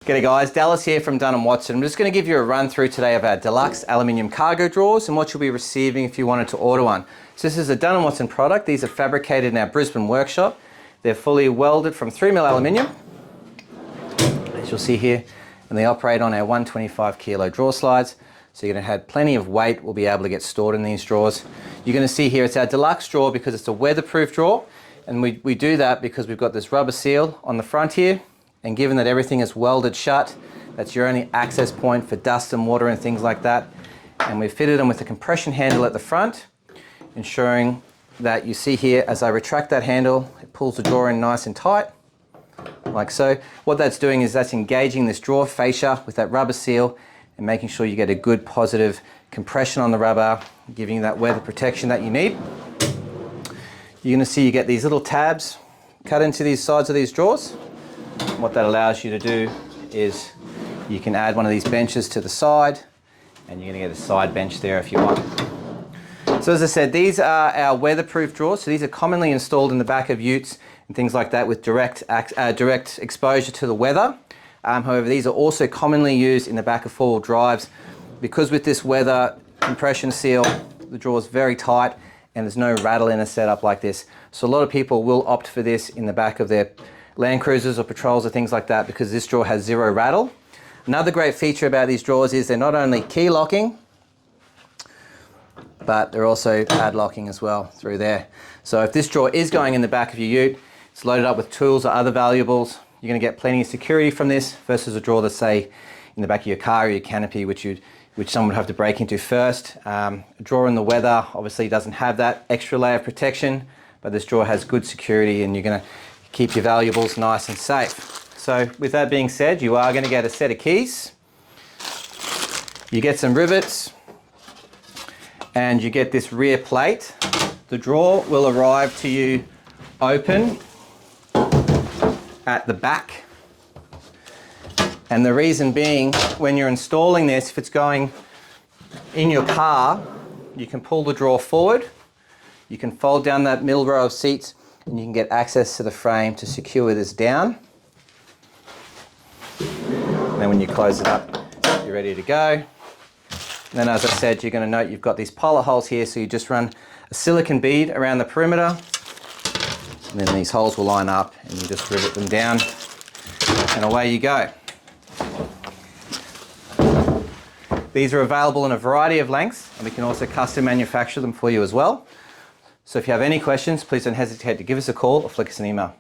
G'day guys, Dallas here from Dunn Watson. I'm just going to give you a run through today of our deluxe aluminium cargo drawers and what you'll be receiving if you wanted to order one. So this is a Dunn Watson product. These are fabricated in our Brisbane workshop. They're fully welded from 3mm aluminium, as you'll see here, and they operate on our 125 kilo drawer slides. So you're going to have plenty of weight will be able to get stored in these drawers. You're going to see here it's our deluxe drawer because it's a weatherproof drawer, and we do that because we've got this rubber seal on the front here. And given that everything is welded shut, that's your only access point for dust and water and things like that. And we've fitted them with a compression handle at the front, ensuring that you see here as I retract that handle, it pulls the drawer in nice and tight, like so. What that's doing is that's engaging this drawer fascia with that rubber seal and making sure you get a good positive compression on the rubber, giving you that weather protection that you need. You're going to see you get these little tabs cut into these sides of these drawers. What that allows you to do is you can add one of these benches to the side, and you're going to get a side bench there if you want. So as I said, these are our weatherproof drawers. So these are commonly installed in the back of utes and things like that with direct exposure to the weather. However, these are also commonly used in the back of 4-wheel drives because with this weather compression seal, the drawer is very tight and there's no rattle in a setup like this. So a lot of people will opt for this in the back of their Land Cruisers or Patrols or things like that because this drawer has zero rattle. Another great feature about these drawers is they're not only key locking, but they're also padlocking as well through there. So if this drawer is going in the back of your ute, it's loaded up with tools or other valuables, you're going to get plenty of security from this versus a drawer that's say in the back of your car or your canopy, which someone would have to break into first. A drawer in the weather obviously doesn't have that extra layer of protection, but this drawer has good security and you're going to keep your valuables nice and safe. So with that being said, you are going to get a set of keys, you get some rivets, and you get this rear plate. The drawer will arrive to you open at the back. And the reason being, when you're installing this, if it's going in your car, you can pull the drawer forward, you can fold down that middle row of seats, and you can get access to the frame to secure this down. And then when you close it up, you're ready to go. And then as I said, you're going to note you've got these pilot holes here, so you just run a silicone bead around the perimeter, and then these holes will line up and you just rivet them down, and away you go. These are available in a variety of lengths, and we can also custom manufacture them for you as well. So if you have any questions, please don't hesitate to give us a call or flick us an email.